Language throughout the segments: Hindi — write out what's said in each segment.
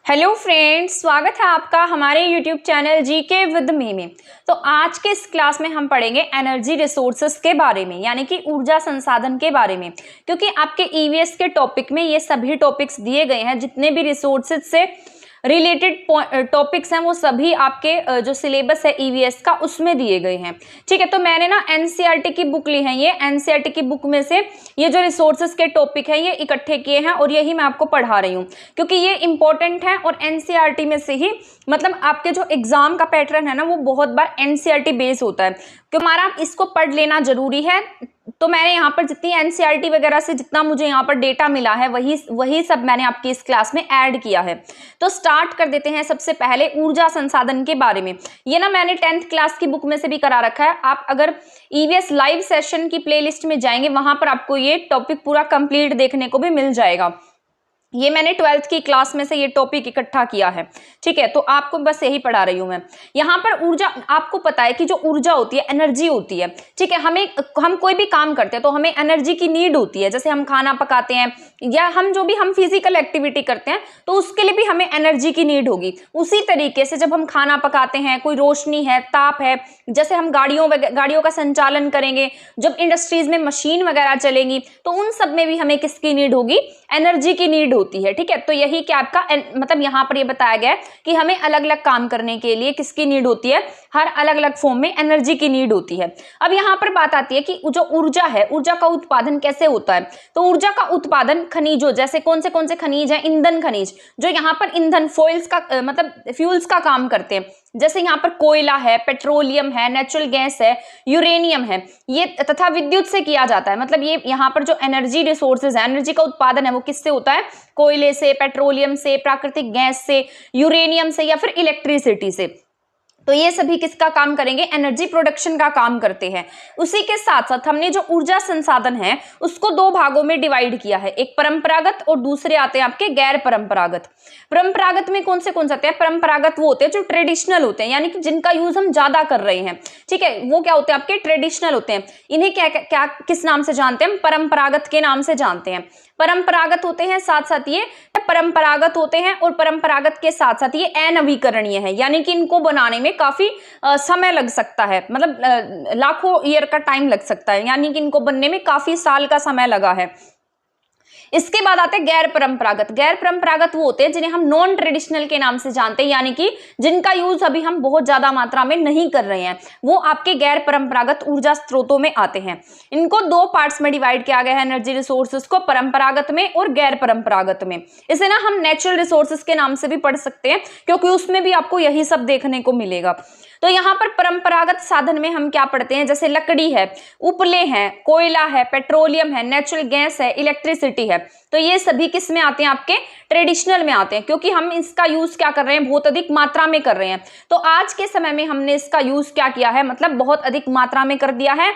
हेलो फ्रेंड्स, स्वागत है आपका हमारे YouTube channel GK with me में। तो आज के इस क्लास में हम पढ़ेंगे एनर्जी रिसोर्सेस के बारे में, यानी कि ऊर्जा संसाधन के बारे में। क्योंकि आपके ईवीएस के टॉपिक में ये सभी टॉपिक्स दिए गए हैं, जितने भी रिसोर्सेज से रिलेटेड टॉपिक्स हैं वो सभी आपके जो सिलेबस है ईवीएस का उसमें दिए गए हैं। ठीक है, तो मैंने ना एनसीईआरटी की बुक ली है। ये एनसीईआरटी की बुक में से ये जो रिसोर्सेज के टॉपिक हैं ये इकट्ठे किए हैं और यही मैं आपको पढ़ा रही हूँ, क्योंकि ये इंपॉर्टेंट है। और एनसीईआरटी में से ही मतलब आपके जो एग्जाम का पैटर्न है ना वो बहुत बार एनसीईआरटी बेस होता है, क्योंकि हमारा इसको पढ़ लेना जरूरी है। तो मैंने यहाँ पर जितनी एनसीईआरटी वगैरह से जितना मुझे यहाँ पर डेटा मिला है वही सब मैंने आपकी इस क्लास में ऐड किया है। तो स्टार्ट कर देते हैं सबसे पहले ऊर्जा संसाधन के बारे में। ये ना मैंने 10th क्लास की बुक में से भी करा रखा है। आप अगर ईवीएस लाइव सेशन की प्लेलिस्ट में जाएंगे वहां पर आपको ये टॉपिक पूरा कंप्लीट देखने को भी मिल जाएगा। ये मैंने 12th की क्लास में से ये टॉपिक इकट्ठा किया है। ठीक है, तो आपको बस यही पढ़ा रही हूं मैं। यहाँ पर ऊर्जा, आपको पता है कि जो ऊर्जा होती है एनर्जी होती है। ठीक है, हम कोई भी काम करते हैं तो हमें एनर्जी की नीड होती है। जैसे हम खाना पकाते हैं या हम फिजिकल एक्टिविटी करते हैं तो उसके लिए भी हमें एनर्जी की नीड होगी। उसी तरीके से जब हम खाना पकाते हैं, कोई रोशनी है, ताप है, जैसे हम गाड़ियों का संचालन करेंगे, जब इंडस्ट्रीज में मशीन वगैरह चलेंगी तो उन सब में भी हमें किसकी नीड होगी? एनर्जी की नीड होती है। ठीक है, तो यही क्या आपका मतलब यहाँ पर ये बताया गया है कि हमें अलग अलग काम करने के लिए किसकी नीड होती है? हर अलग अलग फॉर्म में एनर्जी की नीड होती है। अब यहाँ पर बात आती है कि जो ऊर्जा है, ऊर्जा का उत्पादन कैसे होता है? तो ऊर्जा का उत्पादन खनिजों, जैसे कौन से खनिज हैं? ईंधन खनिज, जो यहाँ पर ईंधन फ्यूल्स का काम करते हैं। जैसे यहाँ पर कोयला है, पेट्रोलियम है, नेचुरल गैस है, यूरेनियम है, ये तथा विद्युत से किया जाता है। मतलब ये यहाँ पर जो एनर्जी रिसोर्सेज है, एनर्जी का उत्पादन है वो किससे होता है? कोयले से, पेट्रोलियम से, प्राकृतिक गैस से, यूरेनियम से या फिर इलेक्ट्रिसिटी से। तो ये सभी किसका काम करेंगे? एनर्जी प्रोडक्शन का काम करते हैं। उसी के साथ साथ हमने जो ऊर्जा संसाधन है उसको दो भागों में डिवाइड किया है, एक परंपरागत और दूसरे आते हैं आपके गैर परंपरागत। परंपरागत में कौन से आते हैं? परंपरागत वो होते हैं जो ट्रेडिशनल होते हैं, यानी कि जिनका यूज हम ज्यादा कर रहे हैं। ठीक है, वो क्या होते हैं? आपके ट्रेडिशनल होते हैं। इन्हें क्या किस नाम से जानते हैं? परंपरागत के नाम से जानते हैं। परंपरागत होते हैं, साथ साथ ये परंपरागत होते हैं और परंपरागत के साथ साथ ये अनवीकरणीय है, यानी कि इनको बनाने में काफी समय लग सकता है। मतलब लाखों ईयर का टाइम लग सकता है, यानी कि इनको बनने में काफी साल का समय लगा है। इसके बाद आते हैं गैर परंपरागत। गैर परंपरागत वो होते हैं जिन्हें हम नॉन ट्रेडिशनल के नाम से जानते हैं, यानी कि जिनका यूज अभी हम बहुत ज्यादा मात्रा में नहीं कर रहे हैं, वो आपके गैर परंपरागत ऊर्जा स्रोतों में आते हैं। इनको दो पार्ट्स में डिवाइड किया गया है एनर्जी रिसोर्सेज को, परंपरागत में और गैर परंपरागत में। इसे ना हम नेचुरल रिसोर्सेज के नाम से भी पढ़ सकते हैं, क्योंकि उसमें भी आपको यही सब देखने को मिलेगा। तो यहाँ पर परंपरागत साधन में हम क्या पढ़ते हैं? जैसे लकड़ी है, उपले हैं, कोयला है, पेट्रोलियम है, नेचुरल गैस है, इलेक्ट्रिसिटी है। तो ये सभी किस में आते हैं? आपके ट्रेडिशनल में आते हैं, क्योंकि हम इसका यूज क्या कर रहे हैं? बहुत अधिक मात्रा में कर रहे हैं। तो आज के समय में हमने इसका यूज क्या किया है? मतलब बहुत अधिक मात्रा में कर दिया है,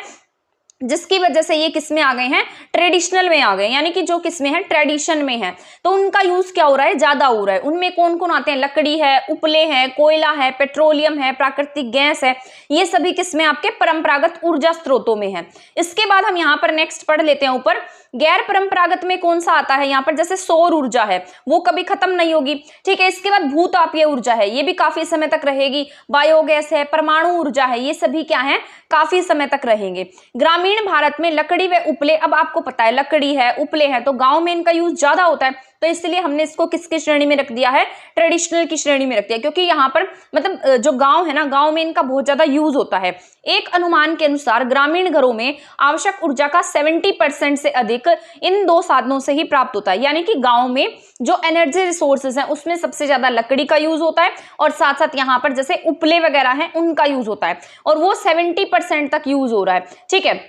जिसकी वजह से ये किस में आ गए हैं? ट्रेडिशनल में आ गए, यानी कि जो किस में है? ट्रेडिशन में है। तो उनका यूज क्या हो रहा है? ज्यादा हो रहा है। उनमें कौन कौन आते हैं? लकड़ी है, उपले है, कोयला है, पेट्रोलियम है, प्राकृतिक गैस है। ये सभी किस में? आपके परंपरागत ऊर्जा स्रोतों में है। इसके बाद हम यहाँ पर नेक्स्ट पढ़ लेते हैं ऊपर। गैर परंपरागत में कौन सा आता है? यहाँ पर जैसे सौर ऊर्जा है, वो कभी खत्म नहीं होगी। ठीक है, इसके बाद भूतापीय ऊर्जा है, ये भी काफी समय तक रहेगी। बायोगैस है, परमाणु ऊर्जा है, ये सभी क्या है? काफी समय तक रहेंगे। ग्रामीण भारत में लकड़ी व उपले, अब आपको पता है लकड़ी है, उपले है, तो गांव में इनका यूज ज्यादा होता है, तो इसलिए हमने इसको किसकी श्रेणी में रख दिया है? ट्रेडिशनल की श्रेणी में रख दिया, क्योंकि यहाँ पर मतलब जो गांव है ना, गांव में इनका बहुत ज्यादा यूज होता है। एक अनुमान के अनुसार ग्रामीण घरों में आवश्यक ऊर्जा का 70% से अधिक इन दो साधनों से ही प्राप्त होता है। यानी कि गांव में जो एनर्जी रिसोर्सेज हैं उसमें सबसे ज्यादा लकड़ी का यूज होता है, और साथ साथ यहाँ पर जैसे उपले वगैरह हैं उनका यूज होता है, और वो 70% तक यूज हो रहा है। ठीक है,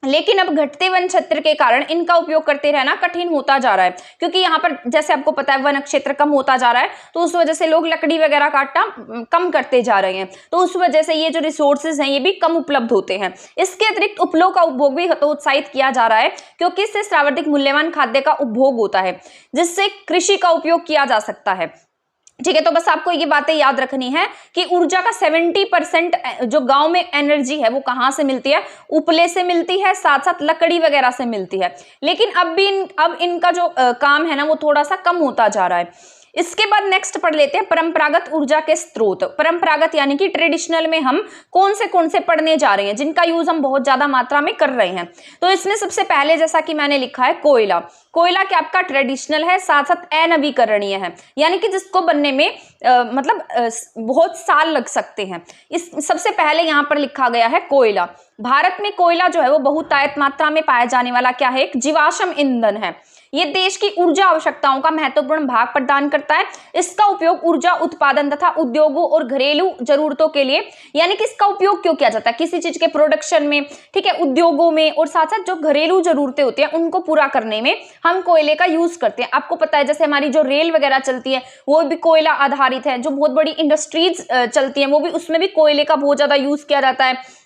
लेकिन अब घटते वन क्षेत्र के कारण इनका उपयोग करते रहना कठिन होता जा रहा है, क्योंकि यहाँ पर जैसे आपको पता है वन क्षेत्र कम होता जा रहा है, तो उस वजह से लोग लकड़ी वगैरह काटना कम करते जा रहे हैं। तो उस वजह से ये जो रिसोर्सेज हैं ये भी कम उपलब्ध होते हैं। इसके अतिरिक्त उपलों का उपभोग भी तो उत्साहित किया जा रहा है, क्योंकि इससे सर्वाधिक मूल्यवान खाद्य का उपभोग होता है, जिससे कृषि का उपयोग किया जा सकता है। ठीक है, तो बस आपको ये बातें याद रखनी है कि ऊर्जा का 70% जो गांव में एनर्जी है वो कहां से मिलती है? उपले से मिलती है, साथ साथ लकड़ी वगैरह से मिलती है। लेकिन अब इनका जो काम है ना वो थोड़ा सा कम होता जा रहा है। इसके बाद नेक्स्ट पढ़ लेते हैं परंपरागत ऊर्जा के स्रोत। परंपरागत यानी कि ट्रेडिशनल में हम कौन से पढ़ने जा रहे हैं, जिनका यूज हम बहुत ज्यादा मात्रा में कर रहे हैं। तो इसमें सबसे पहले जैसा कि मैंने लिखा है कोयला। कोयला क्या आपका ट्रेडिशनल है, साथ साथ अनवीकरणीय है, यानी कि जिसको बनने में बहुत साल लग सकते हैं। इस सबसे पहले यहाँ पर लिखा गया है कोयला। भारत में कोयला जो है वो बहुतायत मात्रा में पाया जाने वाला क्या है, एक जीवाश्म ईंधन है। ये देश की ऊर्जा आवश्यकताओं का महत्वपूर्ण भाग प्रदान करता है। इसका उपयोग ऊर्जा उत्पादन तथा उद्योगों और घरेलू जरूरतों के लिए, यानी कि इसका उपयोग क्यों किया जाता है, किसी चीज के प्रोडक्शन में, ठीक है, उद्योगों में, और साथ साथ जो घरेलू जरूरतें होती हैं उनको पूरा करने में हम कोयले का यूज करते हैं। आपको पता है जैसे हमारी जो रेल वगैरह चलती है वो भी कोयला आधारित है, जो बहुत बड़ी इंडस्ट्रीज चलती हैं वो भी, उसमें भी कोयले का बहुत ज्यादा यूज किया जाता है।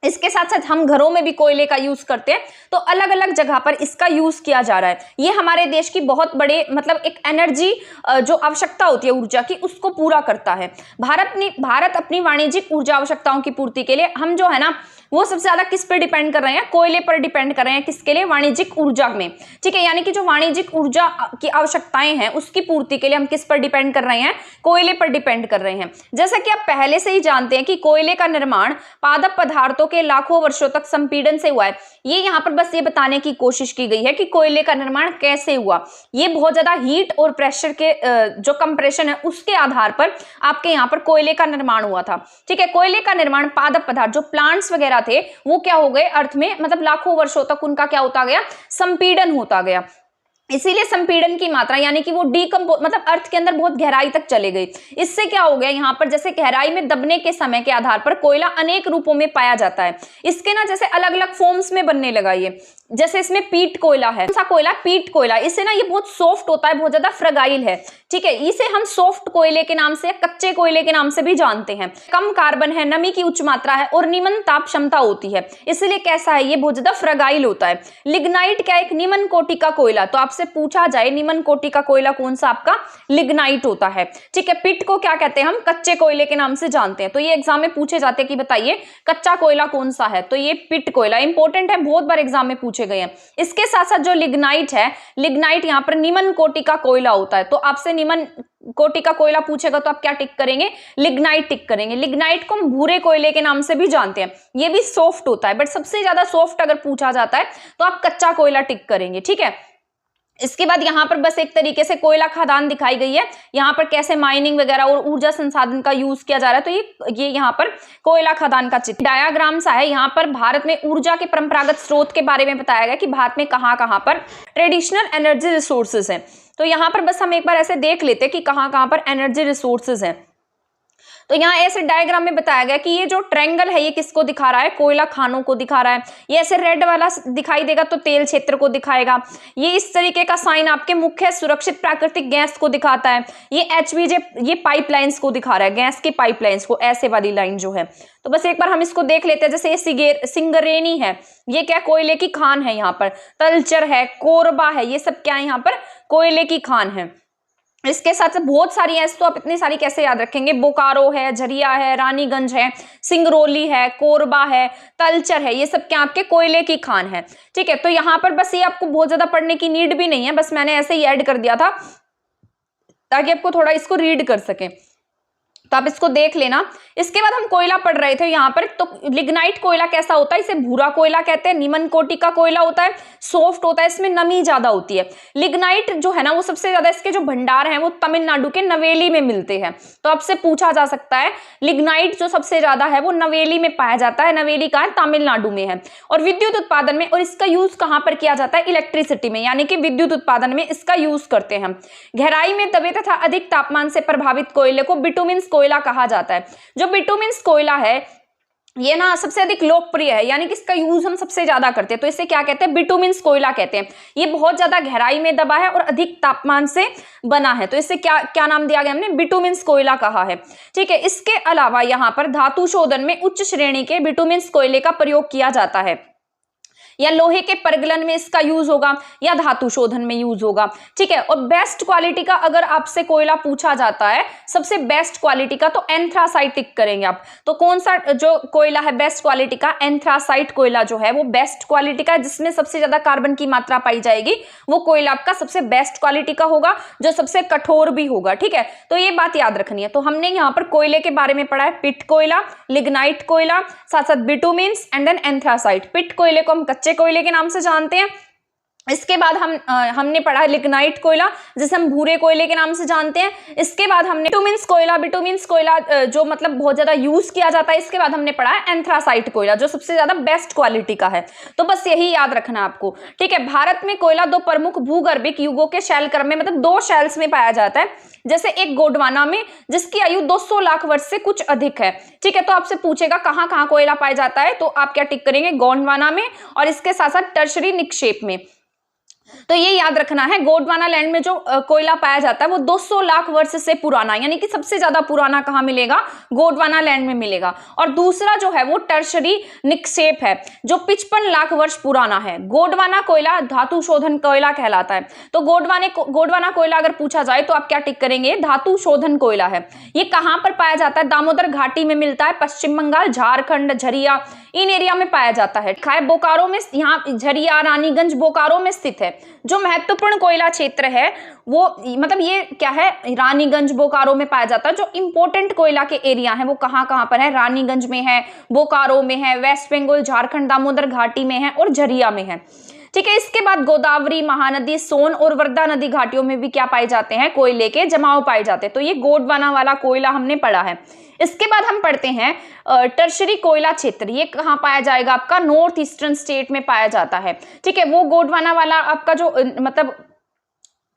इसके साथ साथ हम घरों में भी कोयले का यूज करते हैं। तो अलग अलग जगह पर इसका यूज किया जा रहा है। ये हमारे देश की बहुत बड़े एक एनर्जी जो आवश्यकता होती है ऊर्जा की, उसको पूरा करता है। भारत अपनी वाणिज्यिक ऊर्जा आवश्यकताओं की पूर्ति के लिए हम जो है ना वो सबसे ज्यादा किस पर डिपेंड कर रहे हैं, कोयले पर डिपेंड कर रहे हैं। किसके लिए, वाणिज्यिक ऊर्जा में, ठीक है, यानी कि जो वाणिज्यिक ऊर्जा की आवश्यकताएं हैं उसकी पूर्ति के लिए हम किस पर डिपेंड कर रहे हैं, कोयले पर डिपेंड कर रहे हैं। जैसा कि आप पहले से ही जानते हैं कि कोयले का निर्माण पादप पदार्थों के लाखों वर्षों तक संपीड़न से हुआ है। ये यहाँ पर बस ये बताने की कोशिश की गई है कि कोयले का निर्माण कैसे हुआ। ये बहुत ज्यादा हीट और प्रेशर के जो कंप्रेशन है उसके आधार पर आपके यहाँ पर कोयले का निर्माण हुआ था, ठीक है। कोयले का निर्माण पादप पदार्थ जो प्लांट्स वगैरह थे वो क्या हो गए, अर्थ में लाखों वर्षों तक उनका क्या होता गया, संपीड़न होता गया। इसीलिए संपीड़न की मात्रा यानी कि वो डीकम्पोज अर्थ के अंदर बहुत गहराई तक चले गई। इससे क्या हो गया, यहाँ पर जैसे गहराई में दबने के समय के आधार पर कोयला अनेक रूपों में पाया जाता है। इसके ना जैसे अलग अलग फॉर्म्स में बनने लगा ये। जैसे इसमें पीट कोयला है, कौन सा कोयला, पीट कोयला। इससे ना ये बहुत सॉफ्ट होता है, बहुत ज्यादा फ्रगाइल है, ठीक है। इसे हम सॉफ्ट कोयले के नाम से, कच्चे कोयले के नाम से भी जानते हैं। कम कार्बन है, नमी की उच्च मात्रा है और निम्न ताप क्षमता होती है, इसलिए कैसा है, ये बहुत ज्यादा फ्रगाइल होता है। लिग्नाइट क्या, एक निम्न कोटि का कोयला। तो आपसे पूछा जाए निम्न कोटि का कोयला कौन सा, आपका लिग्नाइट होता है, ठीक है। पिट को क्या कहते हैं, हम कच्चे कोयले के नाम से जानते हैं। तो ये एग्जाम में पूछे जाते हैं कि बताइए कच्चा कोयला कौन सा है, तो ये पिट कोयला। इंपॉर्टेंट है, बहुत बार एग्जाम में पूछे गए हैं। इसके साथ साथ जो लिग्नाइट है, लिग्नाइट यहाँ पर निम्न कोटि का कोयला होता है। तो आपसे निम्न कोटि का कोयला पूछेगा तो आप क्या टिक करेंगे, लिग्नाइट टिक करेंगे। लिग्नाइट को हम भूरे कोयले के नाम से भी जानते हैं। ये भी सॉफ्ट होता है, बट सबसे ज्यादा सॉफ्ट अगर पूछा जाता है तो आप कच्चा कोयला टिक करेंगे, ठीक है। इसके बाद यहाँ पर बस एक तरीके से कोयला खदान दिखाई गई है, यहाँ पर कैसे माइनिंग वगैरह और ऊर्जा संसाधन का यूज किया जा रहा है। तो ये यहाँ पर कोयला खदान का चित्र डायाग्राम सा है। यहाँ पर भारत में ऊर्जा के परंपरागत स्रोत के बारे में बताया गया कि भारत में कहाँ कहाँ पर ट्रेडिशनल एनर्जी रिसोर्सेज हैं। तो यहाँ पर बस हम एक बार ऐसे देख लेते हैं कि कहाँ कहाँ पर एनर्जी रिसोर्सेज हैं। तो यहाँ ऐसे डायग्राम में बताया गया कि ये जो ट्रायंगल है ये किसको दिखा रहा है, कोयला खानों को दिखा रहा है। ये ऐसे रेड वाला दिखाई देगा तो तेल क्षेत्र को दिखाएगा। ये इस तरीके का साइन आपके मुख्य सुरक्षित प्राकृतिक गैस को दिखाता है। ये HVJ ये पाइपलाइंस को दिखा रहा है, गैस की पाइपलाइंस को, ऐसे वाली लाइन जो है। तो बस एक बार हम इसको देख लेते हैं। जैसे ये सिंगरेनी है, ये क्या, कोयले की खान है। यहाँ पर तलचर है, कोरबा है, ये सब क्या है, यहाँ पर कोयले की खान है। इसके साथ साथ बहुत सारी है, तो आप इतनी सारी कैसे याद रखेंगे, बोकारो है, झरिया है, रानीगंज है, सिंगरौली है, कोरबा है, तलचर है, ये सब क्या आपके कोयले की खान है, ठीक है। तो यहाँ पर बस ये आपको बहुत ज्यादा पढ़ने की नीड भी नहीं है, बस मैंने ऐसे ही ऐड कर दिया था ताकि आपको थोड़ा इसको रीड कर सके। तो आप इसको देख लेना। इसके बाद हम कोयला पढ़ रहे थे यहाँ पर। तो लिग्नाइट कोयला कैसा होता है, इसे भूरा कोयला कहते हैं, निम्न कोटि का कोयला होता है, सॉफ्ट होता है, इसमें नमी ज्यादा होती है। लिग्नाइट जो है ना वो सबसे ज्यादा इसके जो भंडार हैं वो तमिलनाडु के नवेली में मिलते हैं। तो आपसे पूछा जा सकता है लिग्नाइट जो सबसे ज्यादा है वो नवेली में पाया जाता है। नवेली कहाँ है, तमिलनाडु में है। और विद्युत उत्पादन में, और इसका यूज कहाँ पर किया जाता है, इलेक्ट्रिसिटी में, यानी कि विद्युत उत्पादन में इसका यूज करते हैं हम। गहराई में दबे तथा अधिक तापमान से प्रभावित कोयले को बिटुमिन्स कोयला कहा जाता है। जो बिटुमिन्स कोयला है ये ना सबसे अधिक लोकप्रिय है, यानी कि इसका यूज हम सबसे ज्यादा करते हैं। तो इसे क्या कहते हैं, बिटुमिन्स कोयला कहते हैं। ये बहुत ज्यादा गहराई में दबा है और अधिक तापमान से बना है, तो इसे क्या क्या नाम दिया गया, हमने बिटुमिन्स कोयला कहा है, ठीक है। इसके अलावा यहाँ पर धातु शोधन में उच्च श्रेणी के बिटुमिन्स कोयले का प्रयोग किया जाता है। या लोहे के परगलन में इसका यूज होगा, या धातु शोधन में यूज होगा। ठीक है, और बेस्ट क्वालिटी का अगर आपसे कोयला पूछा जाता है, सबसे बेस्ट क्वालिटी का, तो एंथ्रासाइट टिक करेंगे आप। तो कौन सा जो कोयला है बेस्ट क्वालिटी का, एंथ्रासाइट कोयला जो है वो बेस्ट क्वालिटी का, जिसमें सबसे ज्यादा कार्बन की मात्रा पाई जाएगी, वो कोयला आपका सबसे बेस्ट क्वालिटी का होगा, जो सबसे कठोर भी होगा। ठीक है, तो ये बात याद रखनी है। तो हमने यहाँ पर कोयले के बारे में पढ़ा है, पिट कोयला, लिग्नाइट कोयला, साथ साथ बिटुमिन्स एंड देन एंथ्रासाइट। पिट कोयले को हम कच्चे कोयले के नाम से जानते हैं। इसके बाद हमने पढ़ा है लिग्नाइट कोयला, जिसे हम भूरे कोयले के नाम से जानते हैं। इसके बाद हमने बिटुमिन्स कोयला जो मतलब बहुत ज्यादा यूज किया जाता है। इसके बाद हमने पढ़ा है एंथ्रासाइट कोयला, जो सबसे ज्यादा बेस्ट क्वालिटी का है। तो बस यही याद रखना आपको। ठीक है, भारत में कोयला दो प्रमुख भूगर्भिक युगों के शैल क्रम में, मतलब दो शैल्स में पाया जाता है। जैसे एक गोंडवाना में, जिसकी आयु 200 लाख वर्ष से कुछ अधिक है। ठीक है, तो आपसे पूछेगा कहाँ कहाँ कोयला पाया जाता है, तो आप क्या टिक करेंगे, गोंडवाना में, और इसके साथ साथ टर्शरी निक्षेप में। तो ये याद रखना है, गोंडवाना लैंड में जो कोयला पाया जाता है वो 200 लाख वर्ष से पुराना, यानी कि सबसे ज्यादा पुराना कहाँ मिलेगा, गोंडवाना लैंड में मिलेगा। और दूसरा जो है वो टर्शरी निक्षेप है, जो 55 लाख वर्ष पुराना है। गोंडवाना कोयला धातु शोधन कोयला कहलाता है। तो गोंडवाना कोयला अगर पूछा जाए तो आप क्या टिक करेंगे, धातु शोधन कोयला है। ये कहाँ पर पाया जाता है, दामोदर घाटी में मिलता है, पश्चिम बंगाल, झारखंड, झरिया, इन एरिया में पाया जाता है। बोकारो में, यहाँ झरिया, रानीगंज, बोकारो में स्थित है। जो महत्वपूर्ण कोयला क्षेत्र है वो मतलब ये क्या है, रानीगंज, बोकारो में पाया जाता है। जो इंपॉर्टेंट कोयला के एरिया है वो कहाँ कहाँ पर है, रानीगंज में है, बोकारो में है, वेस्ट बंगाल, झारखंड, दामोदर घाटी में है और झरिया में है। ठीक है, इसके बाद गोदावरी, महानदी, सोन और वर्धा नदी घाटियों में भी क्या पाए जाते हैं, कोयले के जमाव पाए जाते हैं। तो ये गोंडवाना वाला कोयला हमने पढ़ा है। इसके बाद हम पढ़ते हैं टर्शरी कोयला क्षेत्र। ये कहाँ पाया जाएगा, आपका नॉर्थ ईस्टर्न स्टेट में पाया जाता है। ठीक है, वो गोंडवाना वाला आपका जो मतलब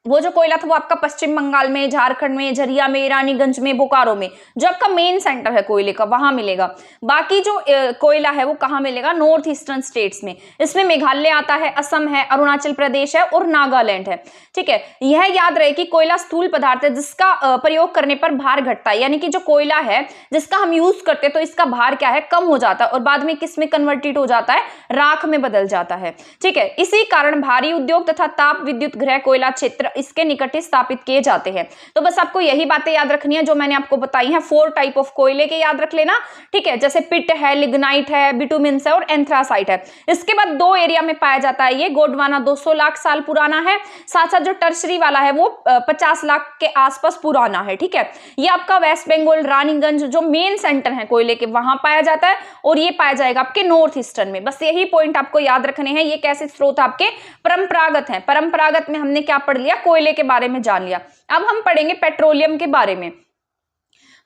वो जो कोयला था वो आपका पश्चिम बंगाल में, झारखंड में, झरिया में, रानीगंज में, बोकारो में, जो आपका मेन सेंटर है कोयले का, वहां मिलेगा। बाकी जो कोयला है वो कहाँ मिलेगा, नॉर्थ ईस्टर्न स्टेट्स में। इसमें मेघालय आता है, असम है, अरुणाचल प्रदेश है और नागालैंड है। ठीक है, यह याद रहे कि कोयला स्थूल पदार्थ है जिसका प्रयोग करने पर भार घटता है, यानी कि जो कोयला है जिसका हम यूज करते हैं तो इसका भार क्या है, कम हो जाता है और बाद में किस में कन्वर्टेड हो जाता है, राख में बदल जाता है। ठीक है, इसी कारण भारी उद्योग तथा ताप विद्युत गृह कोयला क्षेत्र इसके निकट ही स्थापित किए जाते हैं। तो बस आपको यही बातें याद रखनी है जो मैंने आपको बताई हैं। 4 टाइप ऑफ कोयले के याद रख लेना। ठीक है, जैसे पिट है, लिग्नाइट है, बिटुमिन्स है और एंथ्रासाइट है। इसके बाद 2 एरिया में पाया जाता है। ये गोंडवाना 200 लाख साल पुराना है, साथ साथ जो टर्शरी वाला है वो 50 लाख के आसपास पुराना है। ठीक है, ये आपका वेस्ट बंगाल, रानीगंज जो मेन सेंटर है कोयले के, वहां पाया जाता है और ये पाया जाएगा आपके नॉर्थ ईस्टर्न में। बस यही पॉइंट आपको याद रखने हैं। ये कैसे स्रोत आपके परंपरागत हैं। परंपरागत में हमने क्या पढ़ लिया, कोयले के बारे में जान लिया। अब हम पढ़ेंगे पेट्रोलियम के बारे में।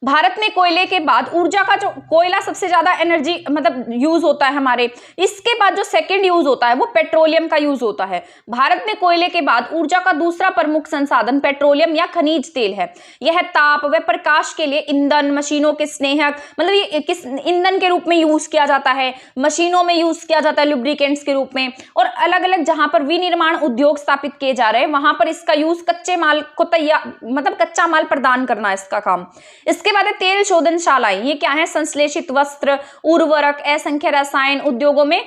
भारत में कोयले के बाद ऊर्जा का जो कोयला सबसे ज्यादा एनर्जी मतलब यूज होता है हमारे, इसके बाद जो सेकंड यूज होता है वो पेट्रोलियम का यूज होता है। भारत में कोयले के बाद ऊर्जा का दूसरा प्रमुख संसाधन पेट्रोलियम या खनिज तेल है। यह ताप व प्रकाश के लिए ईंधन, मशीनों के स्नेहक, मतलब ये किस ईंधन के रूप में यूज किया जाता है, मशीनों में यूज किया जाता है लुब्रिकेंट्स के रूप में, और अलग अलग जहां पर विनिर्माण उद्योग स्थापित किए जा रहे हैं वहां पर इसका यूज कच्चे माल को तैयार मतलब कच्चा माल प्रदान करना है इसका काम। इसके बाद है तेल शोधनशालाएं। ये क्या है, संश्लेषित वस्त्र, उर्वरक, असंख्य रसायन उद्योगों में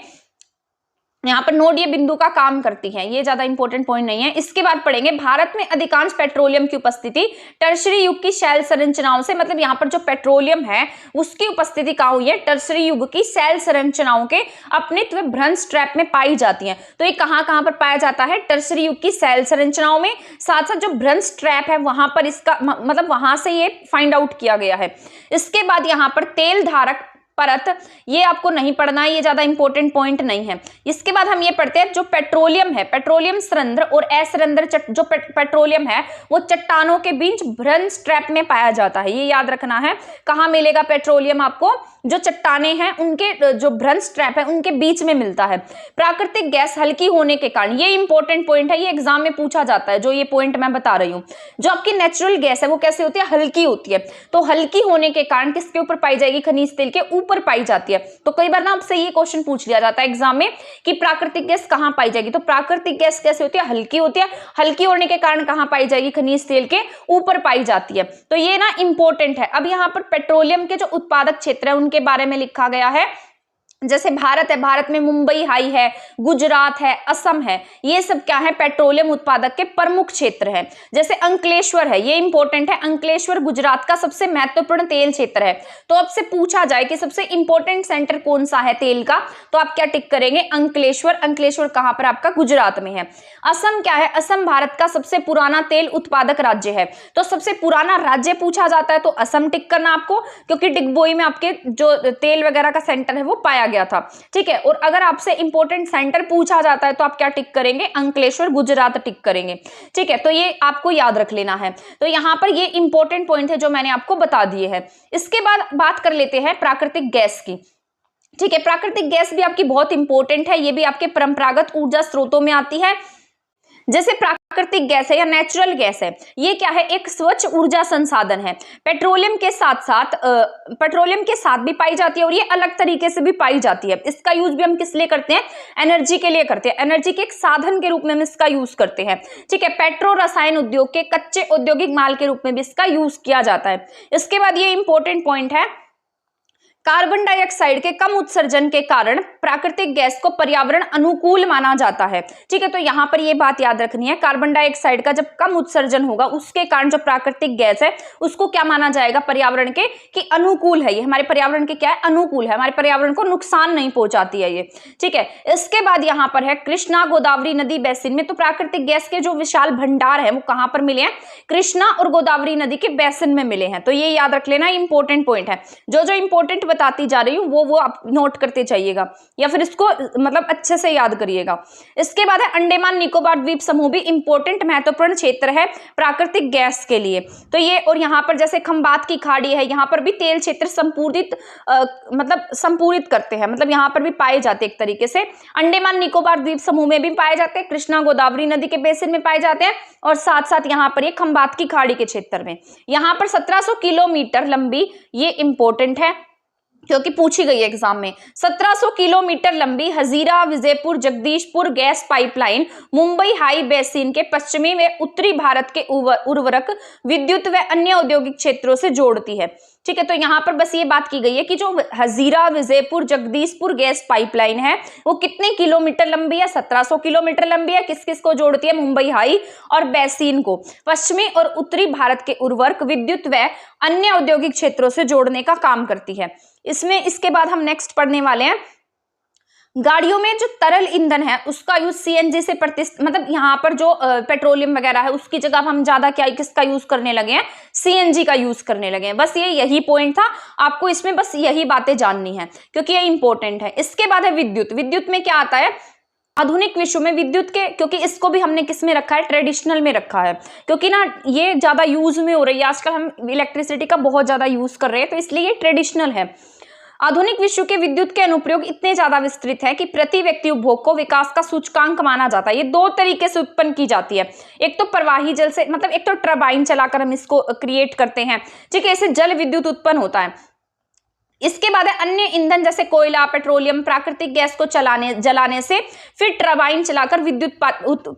यहाँ पर नोडीय बिंदु का काम करती है। ये ज्यादा इंपॉर्टेंट पॉइंट नहीं है। इसके बाद पढ़ेंगे भारत में अधिकांश पेट्रोलियम की उपस्थिति टर्शरी युग की शैल संरचनाओं से, मतलब यहाँ पर जो पेट्रोलियम है उसकी उपस्थिति कहाँ हुई है, टर्शरी युग की शैल संरचनाओं के अपनित व भ्रंश ट्रैप में पाई जाती है। तो ये कहाँ कहाँ पर पाया जाता है, टर्शरी युग की शैल संरचनाओं में, साथ साथ जो भ्रंश ट्रैप है वहां पर इसका मतलब वहां से ये फाइंड आउट किया गया है। इसके बाद यहाँ पर तेल धारक परत, ये आपको नहीं पढ़ना है, ये ज्यादा इंपॉर्टेंट पॉइंट नहीं है। इसके बाद हम ये पढ़ते हैं जो पेट्रोलियम है, पेट्रोलियम सरंध्र और असरंध्र जो पेट्रोलियम है वो चट्टानों के बीच भ्रंश ट्रैप में पाया जाता है। ये याद रखना है। कहाँ मिलेगा पेट्रोलियम आपको, जो चट्टाने हैं उनके जो भ्रंश ट्रैप है उनके बीच में मिलता है। प्राकृतिक गैस हल्की होने के कारण, ये इंपॉर्टेंट पॉइंट है, ये एग्जाम में पूछा जाता है। जो ये पॉइंट मैं बता रही हूँ, जो आपकी नेचुरल गैस है वो कैसे होती है, हल्की होती है। तो हल्की होने के कारण किसके ऊपर पाई जाएगी, खनिज तेल के ऊपर पाई जाती है। तो कई बार ना आपसे ये क्वेश्चन पूछ लिया जाता है एग्जाम में कि प्राकृतिक गैस कहाँ पाई जाएगी। तो प्राकृतिक गैस कैसे होती है, हल्की होती है। हल्की होने के कारण कहाँ पाई जाएगी, खनिज तेल के ऊपर पाई जाती है। तो ये ना इंपॉर्टेंट है। अब यहाँ पर पेट्रोलियम के जो उत्पादक क्षेत्र है उनके बारे में लिखा गया है। जैसे भारत है, भारत में मुंबई हाई है, गुजरात है, असम है, ये सब क्या है, पेट्रोलियम उत्पादक के प्रमुख क्षेत्र है। जैसे अंकलेश्वर है, ये इंपॉर्टेंट है, अंकलेश्वर गुजरात का सबसे महत्वपूर्ण तेल क्षेत्र है। तो अब से पूछा जाए कि सबसे इंपॉर्टेंट सेंटर कौन सा है तेल का, तो आप क्या टिक करेंगे, अंकलेश्वर। अंकलेश्वर कहां पर, आपका गुजरात में है। असम क्या है, असम भारत का सबसे पुराना तेल उत्पादक राज्य है। तो सबसे पुराना राज्य पूछा जाता है तो असम टिक करना आपको, क्योंकि डिगबोई में आपके जो तेल वगैरह का सेंटर है वो पाया गया था, ठीक है। और अगर आपसे इंपॉर्टेंट सेंटर पूछा जाता है तो आप क्या टिक करेंगे, अंकलेश्वर गुजरात टिक करेंगे, ठीक है। तो ये आपको याद रख लेना है। तो यहां पर ये इंपॉर्टेंट पॉइंट है जो मैंने आपको बता दिए हैं। इसके बाद बात कर लेते हैं प्राकृतिक गैस की, ठीक है। प्राकृतिक गैस भी आपकी बहुत इंपॉर्टेंट है, ये भी आपके परंपरागत ऊर्जा स्रोतों में आती है। जैसे प्राकृतिक गैस है या नेचुरल गैस है, ये क्या है, एक स्वच्छ ऊर्जा संसाधन है। पेट्रोलियम के साथ भी पाई जाती है और ये अलग तरीके से भी पाई जाती है। इसका यूज भी हम किस लिए करते हैं, एनर्जी के लिए करते हैं, एनर्जी के एक साधन के रूप में हम इसका यूज करते हैं, ठीक है। पेट्रो रसायन उद्योग के कच्चे औद्योगिक माल के रूप में भी इसका यूज किया जाता है। इसके बाद ये इंपॉर्टेंट पॉइंट है, कार्बन डाइऑक्साइड के कम उत्सर्जन के कारण प्राकृतिक गैस को पर्यावरण अनुकूल माना जाता है, ठीक है। तो यहां पर ये बात याद रखनी है, कार्बन डाइऑक्साइड का जब कम उत्सर्जन होगा उसके कारण जो प्राकृतिक गैस है उसको क्या माना जाएगा, पर्यावरण के कि अनुकूल है, ये हमारे पर्यावरण के क्या है, अनुकूल है, हमारे पर्यावरण को नुकसान नहीं पहुंचाती है ये, ठीक है। इसके बाद यहाँ पर है कृष्णा गोदावरी नदी बेसिन में, तो प्राकृतिक गैस के जो विशाल भंडार है वो कहां पर मिले हैं, कृष्णा और गोदावरी नदी के बेसिन में मिले हैं। तो ये याद रख लेना, इंपॉर्टेंट पॉइंट है। जो इंपॉर्टेंट बताती जा रही हूँ वो आप नोट करते जाइएगा या फिर इसको मतलब अच्छे से याद करिएगा। इसके बाद है अंडमान निकोबार द्वीप समूह भी इंपॉर्टेंट महत्वपूर्ण क्षेत्र है प्राकृतिक गैस के लिए। तो ये, और यहाँ पर जैसे खंबात की खाड़ी है, यहाँ पर भी तेल क्षेत्र संपूरित करते हैं, मतलब यहाँ पर भी पाए जाते हैं एक तरीके से। अंडमान निकोबार द्वीप समूह में भी पाए जाते हैं, कृष्णा गोदावरी नदी के बेसिन में पाए जाते हैं, और साथ साथ यहाँ पर ये खंबात की खाड़ी के क्षेत्र में। यहाँ पर 1700 किलोमीटर लंबी, ये इंपॉर्टेंट है क्योंकि पूछी गई है एग्जाम में, 1700 किलोमीटर लंबी Hazira Vijaypur Jagdishpur gas pipeline Mumbai high basin के पश्चिमी व उत्तरी भारत के उर्वरक विद्युत व अन्य औद्योगिक क्षेत्रों से जोड़ती है, ठीक है। तो यहाँ पर बस ये बात की गई है कि जो हजीरा विजयपुर जगदीशपुर गैस पाइपलाइन है वो कितने किलोमीटर लंबी है, 1700 किलोमीटर लंबी है। किस किस को जोड़ती है, मुंबई हाई और बेसिन को पश्चिमी और उत्तरी भारत के उर्वरक विद्युत व अन्य औद्योगिक क्षेत्रों से जोड़ने का काम करती है। इसके बाद हम नेक्स्ट पढ़ने वाले हैं, गाड़ियों में जो तरल ईंधन है उसका यूज सीएनजी से मतलब यहाँ पर जो पेट्रोलियम वगैरह है उसकी जगह हम ज्यादा किसका यूज करने लगे हैं, सीएनजी का यूज करने लगे हैं। बस यही पॉइंट था, आपको इसमें बस यही बातें जाननी है क्योंकि ये इंपॉर्टेंट है। इसके बाद है विद्युत। विद्युत में क्या आता है, आधुनिक विश्व में विद्युत के, क्योंकि इसको भी हमने किस में रखा है, ट्रेडिशनल में रखा है, क्योंकि ना ये ज्यादा यूज में हो रही है आजकल, हम इलेक्ट्रिसिटी का बहुत ज्यादा यूज कर रहे हैं तो इसलिए ये ट्रेडिशनल है। आधुनिक विश्व के विद्युत के अनुप्रयोग इतने ज्यादा विस्तृत है कि प्रति व्यक्ति उपभोग को विकास का सूचकांक माना जाता है। ये दो तरीके से उत्पन्न की जाती है, एक तो प्रवाही जल से, मतलब एक तो टरबाइन चलाकर हम इसको क्रिएट करते हैं, ठीक है, इससे जल विद्युत उत्पन्न होता है। इसके बाद है अन्य ईंधन जैसे कोयला, पेट्रोलियम, प्राकृतिक गैस को जलाने से फिर टरबाइन चलाकर विद्युत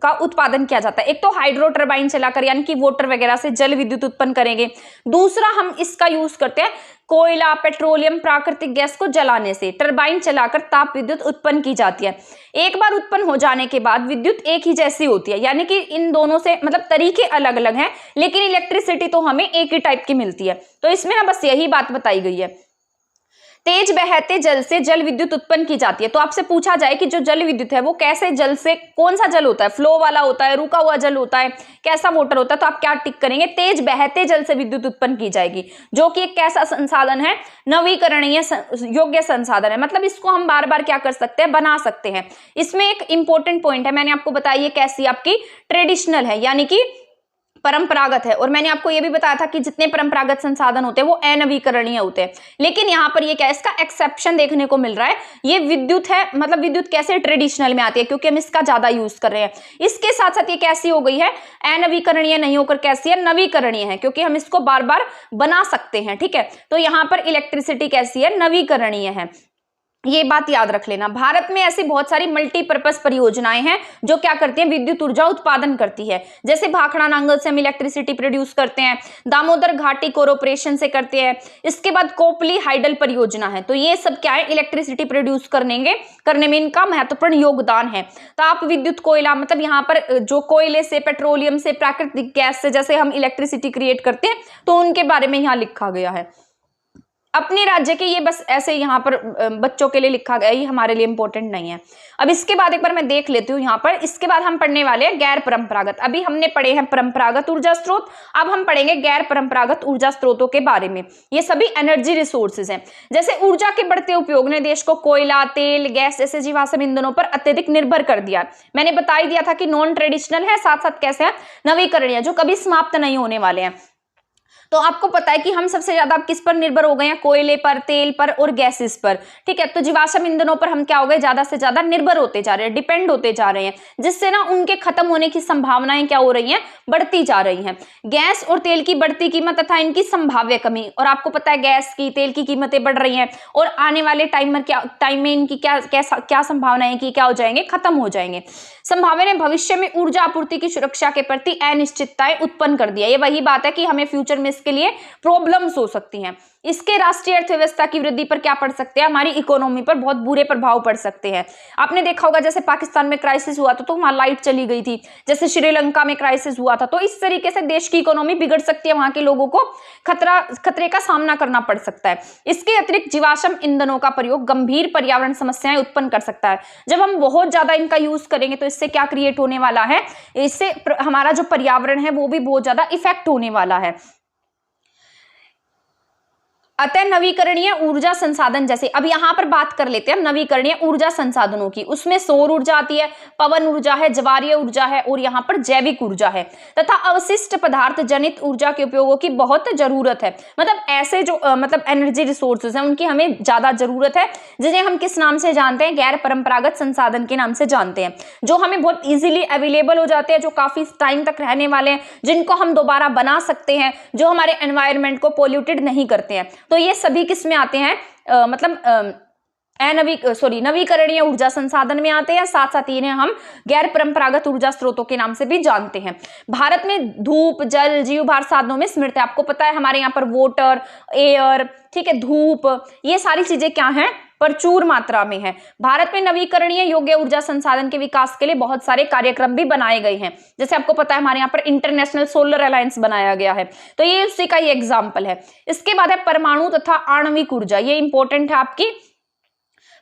का उत्पादन किया जाता है। एक तो हाइड्रो टरबाइन चलाकर यानी कि वाटर वगैरह से जल विद्युत उत्पन्न करेंगे, दूसरा हम इसका यूज करते हैं कोयला, पेट्रोलियम, प्राकृतिक गैस को जलाने से टरबाइन चलाकर ताप विद्युत उत्पन्न की जाती है। एक बार उत्पन्न हो जाने के बाद विद्युत एक ही जैसी होती है, यानी कि इन दोनों से मतलब तरीके अलग अलग हैं लेकिन इलेक्ट्रिसिटी तो हमें एक ही टाइप की मिलती है। तो इसमें ना बस यही बात बताई गई है। तेज बहते जल से जल विद्युत उत्पन्न की जाती है। तो आपसे पूछा जाए कि जो जल विद्युत है वो कैसे जल से, कौन सा जल होता है, फ्लो वाला होता है, रुका हुआ जल होता है, कैसा वाटर होता है, तो आप क्या टिक करेंगे, तेज बहते जल से विद्युत उत्पन्न की जाएगी, जो कि एक कैसा संसाधन है, नवीकरणीय योग्य संसाधन है। मतलब इसको हम बार बार क्या कर सकते हैं, बना सकते हैं। इसमें एक इंपॉर्टेंट पॉइंट है, मैंने आपको बताया ये कैसी आपकी ट्रेडिशनल है यानी कि परंपरागत है, और मैंने आपको यह भी बताया था कि जितने परंपरागत संसाधन होते हैं वो अनवीकरणीय होते हैं। लेकिन यहाँ पर ये क्या है, इसका एक्सेप्शन देखने को मिल रहा है, ये विद्युत है, मतलब विद्युत कैसे ट्रेडिशनल में आती है क्योंकि हम इसका ज्यादा यूज कर रहे हैं। इसके साथ साथ ये कैसी हो गई है, अनवीकरणीय नहीं होकर कैसी है, नवीकरणीय है, क्योंकि हम इसको बार बार बना सकते हैं, ठीक है। तो यहाँ पर इलेक्ट्रिसिटी कैसी है, नवीकरणीय है। ये बात याद रख लेना। भारत में ऐसी बहुत सारी मल्टीपर्पज परियोजनाएं हैं जो क्या करती हैं, विद्युत ऊर्जा उत्पादन करती है। जैसे भाखड़ा नांगल से हम इलेक्ट्रिसिटी प्रोड्यूस करते हैं, दामोदर घाटी कॉर्पोरेशन से करते हैं, इसके बाद कोपली हाइडल परियोजना है। तो ये सब क्या है, इलेक्ट्रिसिटी प्रोड्यूस करने में इनका महत्वपूर्ण योगदान है। तो आप विद्युत कोयला, मतलब यहाँ पर जो कोयले से, पेट्रोलियम से, प्राकृतिक गैस से जैसे हम इलेक्ट्रिसिटी क्रिएट करते हैं, तो उनके बारे में यहाँ लिखा गया है। अपने राज्य के ये बस ऐसे यहाँ पर बच्चों के लिए लिखा गया, ये हमारे लिए इंपॉर्टेंट नहीं है। अब इसके बाद एक बार मैं देख लेती हूँ यहाँ पर। इसके बाद हम पढ़ने वाले हैं गैर परंपरागत। अभी हमने पढ़े हैं परंपरागत ऊर्जा स्रोत, अब हम पढ़ेंगे गैर परंपरागत ऊर्जा स्रोतों के बारे में। ये सभी एनर्जी रिसोर्सेज हैं। जैसे ऊर्जा के बढ़ते उपयोग ने देश को कोयला, तेल, गैस जैसे जीवाश्म ईंधनों पर अत्यधिक निर्भर कर दिया। मैंने बता ही दिया था कि नॉन ट्रेडिशनल है, साथ साथ कैसे है, नवीकरणीय, जो कभी समाप्त नहीं होने वाले हैं। तो आपको पता है कि हम सबसे ज्यादा किस पर निर्भर हो गए हैं, कोयले पर, तेल पर और गैसेस पर। ठीक है, तो जीवाश्म ईंधनों पर हम क्या हो गए, ज्यादा से ज्यादा निर्भर होते जा रहे हैं, डिपेंड होते जा रहे हैं, जिससे ना उनके खत्म होने की संभावनाएं क्या हो रही हैं, बढ़ती जा रही हैं। गैस और तेल की बढ़ती कीमत तथा इनकी संभाव्य कमी, और आपको पता है गैस की, तेल की कीमतें बढ़ रही हैं और आने वाले टाइम में इनकी क्या संभावना है कि क्या हो जाएंगे, खत्म हो जाएंगे। संभावना ने भविष्य में ऊर्जा आपूर्ति की सुरक्षा के प्रति अनिश्चितताएं उत्पन्न कर दिया। ये वही बात है कि हमें फ्यूचर में इसके लिए प्रॉब्लम्स हो सकती हैं। इसके राष्ट्रीय अर्थव्यवस्था की वृद्धि पर क्या पड़ सकते हैं, हमारी इकोनॉमी पर बहुत बुरे प्रभाव पड़ सकते हैं। आपने देखा होगा जैसे पाकिस्तान में क्राइसिस हुआ था तो वहां लाइट चली गई थी, जैसे श्रीलंका में क्राइसिस हुआ था। तो इस तरीके से देश की इकोनॉमी बिगड़ सकती है, वहां के लोगों को खतरे का सामना करना पड़ सकता है। इसके अतिरिक्त जीवाश्म ईंधनों का प्रयोग गंभीर पर्यावरण समस्याएं उत्पन्न कर सकता है। जब हम बहुत ज्यादा इनका यूज करेंगे तो इससे क्या क्रिएट होने वाला है, इससे हमारा जो पर्यावरण है वो भी बहुत ज्यादा इफेक्ट होने वाला है। अतः नवीकरणीय ऊर्जा संसाधन, जैसे अब यहाँ पर बात कर लेते हैं नवीकरणीय ऊर्जा संसाधनों की। उसमें सौर ऊर्जा आती है, पवन ऊर्जा है, ज्वारीय ऊर्जा है और यहाँ पर जैविक ऊर्जा है, तथा अवशिष्ट पदार्थ जनित ऊर्जा के उपयोगों की बहुत जरूरत है। मतलब ऐसे जो मतलब एनर्जी रिसोर्सेज हैं उनकी हमें ज्यादा जरूरत है, जिन्हें हम किस नाम से जानते हैं, गैर परंपरागत संसाधन के नाम से जानते हैं, जो हमें बहुत इजीली अवेलेबल हो जाते हैं, जो काफी टाइम तक रहने वाले हैं, जिनको हम दोबारा बना सकते हैं, जो हमारे एनवायरमेंट को पोल्यूटेड नहीं करते हैं। तो ये सभी किस में आते हैं, नवीकरणीय ऊर्जा संसाधन में आते हैं। साथ साथ इन्हें हम गैर परंपरागत ऊर्जा स्रोतों के नाम से भी जानते हैं। भारत में धूप, जल, जीवभार साधनों में समृद्ध है। आपको पता है हमारे यहाँ पर वाटर, एयर, ठीक है, धूप, ये सारी चीजें क्या हैं, प्रचुर मात्रा में है। भारत में नवीकरणीय योग्य ऊर्जा संसाधन के विकास के लिए बहुत सारे कार्यक्रम भी बनाए गए हैं। जैसे आपको पता है हमारे यहाँ पर इंटरनेशनल सोलर अलायंस बनाया गया है, तो ये उसी का ही एग्जाम्पल है। इसके बाद है परमाणु तथा आणविक ऊर्जा, ये इंपॉर्टेंट है आपकी।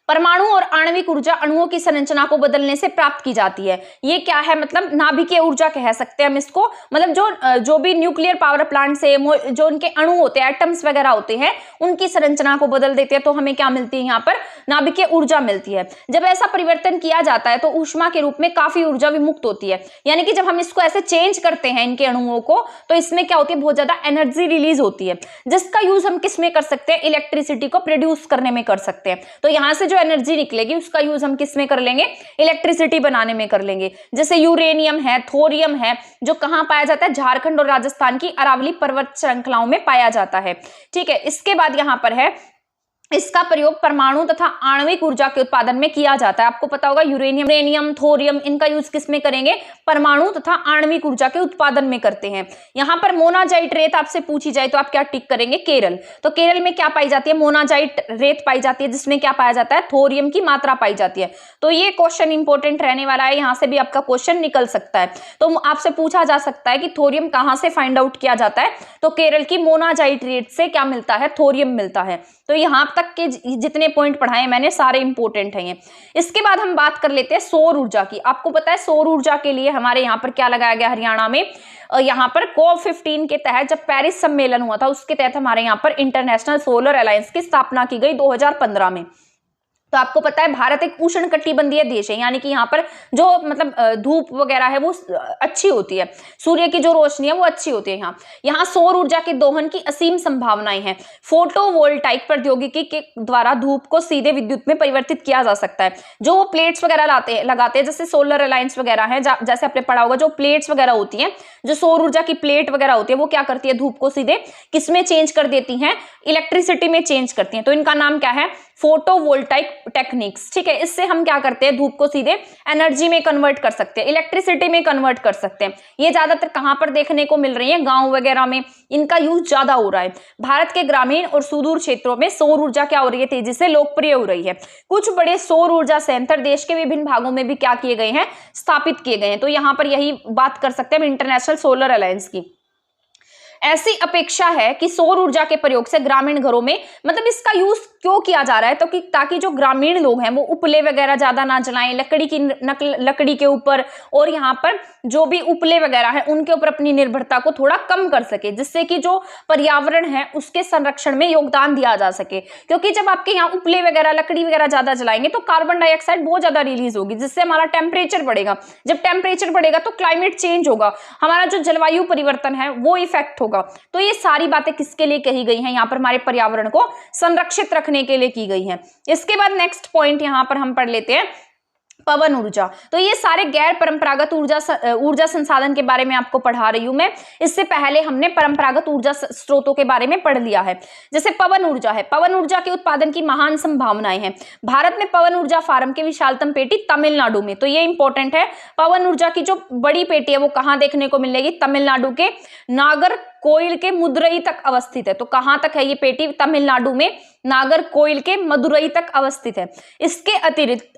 परमाणु और आणविक ऊर्जा अणुओं की संरचना को बदलने से प्राप्त की जाती है। ये क्या है, मतलब नाभिकीय ऊर्जा कह सकते हैं हम इसको। मतलब जो भी न्यूक्लियर पावर प्लांट से जो उनके अणु होते हैं, एटम्स वगैरह होते हैं, उनकी संरचना को बदल देते हैं, तो हमें क्या मिलती है, यहाँ पर नाभिकीय ऊर्जा मिलती है। जब ऐसा परिवर्तन किया जाता है तो ऊष्मा के रूप में काफी ऊर्जा विमुक्त होती है। यानी कि जब हम इसको ऐसे चेंज करते हैं इनके अणुओं को, तो इसमें क्या होती है, बहुत ज्यादा एनर्जी रिलीज होती है, जिसका यूज हम किस में कर सकते हैं, इलेक्ट्रिसिटी को प्रोड्यूस करने में कर सकते हैं। तो यहाँ से एनर्जी निकलेगी उसका यूज हम किस में कर लेंगे, इलेक्ट्रिसिटी बनाने में कर लेंगे। जैसे यूरेनियम है, थोरियम है, जो कहां पाया जाता है, झारखंड और राजस्थान की अरावली पर्वत श्रृंखलाओं में पाया जाता है। ठीक है, इसके बाद यहां पर है इसका प्रयोग परमाणु तथा आणविक ऊर्जा के उत्पादन में किया जाता है। आपको पता होगा यूरेनियम, थोरियम, इनका यूज किसमें करेंगे, परमाणु तथा आणविक ऊर्जा के उत्पादन में करते हैं। यहाँ पर मोनाजाइट रेत आपसे पूछी जाए तो आप क्या टिक करेंगे, केरल। तो केरल में क्या पाई जाती है, मोनाजाइट रेत पाई जाती है, जिसमें क्या पाया जाता है, थोरियम की मात्रा पाई जाती है। तो ये क्वेश्चन इंपॉर्टेंट रहने वाला है, यहाँ से भी आपका क्वेश्चन निकल सकता है। तो आपसे पूछा जा सकता है कि थोरियम कहाँ से फाइंड आउट किया जाता है, तो केरल की मोनाजाइट रेत से क्या मिलता है, थोरियम मिलता है। तो यहाँ तक के जितने पॉइंट पढ़ाए मैंने सारे इंपॉर्टेंट हैं। इसके बाद हम बात कर लेते हैं सौर ऊर्जा की। आपको पता है सौर ऊर्जा के लिए हमारे यहाँ पर क्या लगाया गया, हरियाणा में यहाँ पर COP15 के तहत जब पेरिस सम्मेलन हुआ था, उसके तहत हमारे यहाँ पर इंटरनेशनल सोलर अलायंस की स्थापना की गई 2015 में। तो आपको पता है भारत एक उष्णकटिबंधीय देश है, यानी कि यहाँ पर जो मतलब धूप वगैरह है वो अच्छी होती है, सूर्य की जो रोशनी है वो अच्छी होती है। यहाँ सौर ऊर्जा के दोहन की असीम संभावनाएं हैं। फोटोवोल्टाइक प्रौद्योगिकी के द्वारा धूप को सीधे विद्युत में परिवर्तित किया जा सकता है। जो वो प्लेट्स वगैरह लगाते हैं, जैसे सोलर अलायंस वगैरह है, जैसे आपने पढ़ा होगा, जो प्लेट्स वगैरह होती है, जो सौर ऊर्जा की प्लेट वगैरह होती है, वो क्या करती है, धूप को सीधे किसमें चेंज कर देती हैं, इलेक्ट्रिसिटी में चेंज करती हैं। तो इनका नाम क्या है, फोटोवोल्टाइक टेक्निक्स, ठीक है, इससे हम क्या करते हैं, धूप को सीधे एनर्जी में कन्वर्ट कर सकते हैं, इलेक्ट्रिसिटी में कन्वर्ट कर सकते हैं। ये ज्यादातर कहां पर देखने को मिल रही है, गांव वगैरह में इनका यूज ज्यादा हो रहा है। भारत के ग्रामीण और सुदूर क्षेत्रों में सौर ऊर्जा क्या हो रही है, तेजी से लोकप्रिय हो रही है। कुछ बड़े सौर ऊर्जा संयंत्र देश के विभिन्न भागों में भी क्या किए गए हैं, स्थापित किए गए हैं। तो यहां पर यही बात कर सकते हैं हम इंटरनेशनल सोलर अलायंस की। ऐसी अपेक्षा है कि सौर ऊर्जा के प्रयोग से ग्रामीण घरों में, मतलब इसका यूज क्यों किया जा रहा है, तो कि ताकि जो ग्रामीण लोग हैं वो उपले वगैरह ज्यादा ना जलाएं, लकड़ी के ऊपर, और यहाँ पर जो भी उपले वगैरह है उनके ऊपर अपनी निर्भरता को थोड़ा कम कर सके, जिससे कि जो पर्यावरण है उसके संरक्षण में योगदान दिया जा सके। क्योंकि जब आपके यहाँ उपले वगैरह, लकड़ी वगैरह ज्यादा जलाएंगे तो कार्बन डाइऑक्साइड बहुत ज्यादा रिलीज होगी, जिससे हमारा टेम्परेचर बढ़ेगा। जब टेम्परेचर बढ़ेगा तो क्लाइमेट चेंज होगा, हमारा जो जलवायु परिवर्तन है वो इफेक्ट होगा। तो ये सारी बातें किसके लिए कही गई हैं, यहाँ पर हमारे पर्यावरण को संरक्षित रखने के लिए की गई हैं। इसके बाद नेक्स्ट पॉइंट यहाँ पर हम पढ़ लेते हैं, पवन ऊर्जा। तो ये सारे गैर परंपरागत ऊर्जा संसाधन के बारे में आपको पढ़ा रही हूं मैं। इससे पहले हमने परंपरागत ऊर्जा स्रोतों के बारे में पढ़ लिया है। जैसे पवन ऊर्जा है, पवन ऊर्जा के उत्पादन की महान संभावनाएं हैं। भारत में पवन ऊर्जा फार्म की विशालतम पेटी तमिलनाडु में, तो ये इंपॉर्टेंट है। पवन ऊर्जा की जो बड़ी पेटी है वो कहां देखने को मिलेगी, तमिलनाडु के नागरकोइल के मदुरई तक अवस्थित है। तो कहां तक है ये पेटी, तमिलनाडु में नागरकोइल के मदुरई तक अवस्थित है। इसके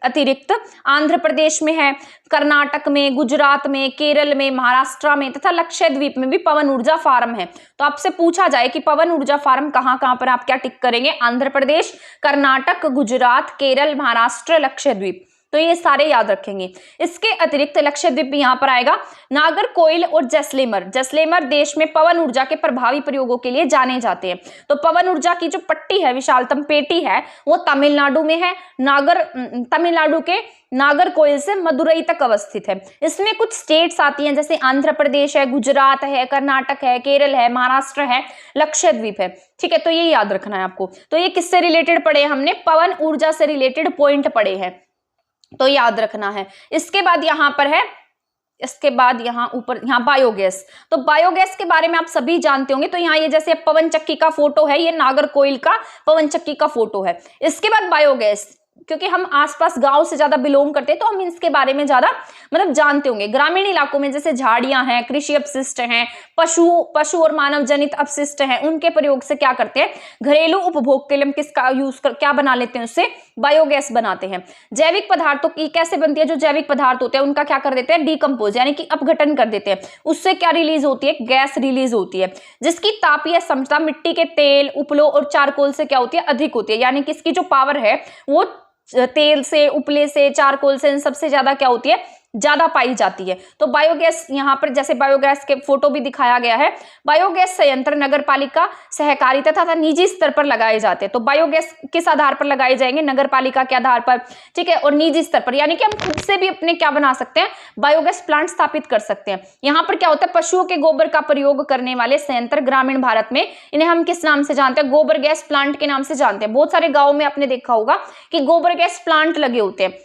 अतिरिक्त आंध्र प्रदेश में है, कर्नाटक में, गुजरात में, केरल में, महाराष्ट्र में तथा लक्षद्वीप में भी पवन ऊर्जा फार्म है। तो आपसे पूछा जाए कि पवन ऊर्जा फार्म कहां पर, आप क्या टिक करेंगे, आंध्र प्रदेश, कर्नाटक, गुजरात, केरल, महाराष्ट्र, लक्षद्वीप। तो ये सारे याद रखेंगे। इसके अतिरिक्त लक्षद्वीप भी यहाँ पर आएगा। नागरकोइल और जैसलमेर देश में पवन ऊर्जा के प्रभावी प्रयोगों के लिए जाने जाते हैं। तो पवन ऊर्जा की जो पट्टी है, विशालतम पेटी है, वो तमिलनाडु में है, तमिलनाडु के नागरकोइल से मदुरई तक अवस्थित है। इसमें कुछ स्टेट्स आती हैं, जैसे आंध्र प्रदेश है, गुजरात है, कर्नाटक है, केरल है, महाराष्ट्र है, लक्षद्वीप है, ठीक है। तो ये याद रखना है आपको। तो ये किससे रिलेटेड पढ़े हमने, पवन ऊर्जा से रिलेटेड पॉइंट पढ़े हैं, तो याद रखना है। इसके बाद यहाँ पर है, इसके बाद यहाँ ऊपर यहाँ बायोगैस। तो बायोगैस के बारे में आप सभी जानते होंगे। तो यहाँ ये जैसे पवन चक्की का फोटो है, ये नागरकोइल का पवन चक्की का फोटो है। इसके बाद बायोगैस, क्योंकि हम आसपास गांव से ज्यादा बिलोंग करते हैं तो हम इसके बारे में ज्यादा मतलब जानते होंगे। ग्रामीण इलाकों में जैसे झाड़ियां हैं, कृषि अपशिष्ट हैं, पशु और मानव जनित अपशिष्ट हैं, उनके प्रयोग से क्या करते हैं, घरेलू उपभोग के लिए हम किसका यूज कर क्या बना लेते हैं, उससे बायोगैस बनाते हैं। जैविक पदार्थों की कैसे बनती है, जो जैविक पदार्थ होते हैं उनका क्या कर देते हैं, डिकम्पोज यानी कि अपघटन कर देते हैं। उससे क्या रिलीज होती है, गैस रिलीज होती है, जिसकी तापीय क्षमता मिट्टी के तेल, उपलों और चारकोल से क्या होती है, अधिक होती है। यानी कि इसकी जो पावर है वो तेल से, उपले से, चारकोल से, इन सबसे ज्यादा क्या होती है, ज्यादा पाई जाती है। तो बायोगैस यहाँ पर जैसे बायोगैस के फोटो भी दिखाया गया है। बायोगैस संयंत्र नगरपालिका, सहकारी तथा निजी स्तर पर लगाए जाते हैं। तो बायोगैस किस आधार पर लगाए जाएंगे, नगरपालिका के आधार पर, ठीक है, और निजी स्तर पर, यानी कि हम खुद से भी अपने क्या बना सकते हैं, बायोगैस प्लांट स्थापित कर सकते हैं। यहाँ पर क्या होता है, पशुओं के गोबर का प्रयोग करने वाले संयंत्र ग्रामीण भारत में, इन्हें हम किस नाम से जानते हैं, गोबर गैस प्लांट के नाम से जानते हैं। बहुत सारे गाँव में आपने देखा होगा कि गोबर गैस प्लांट लगे होते हैं।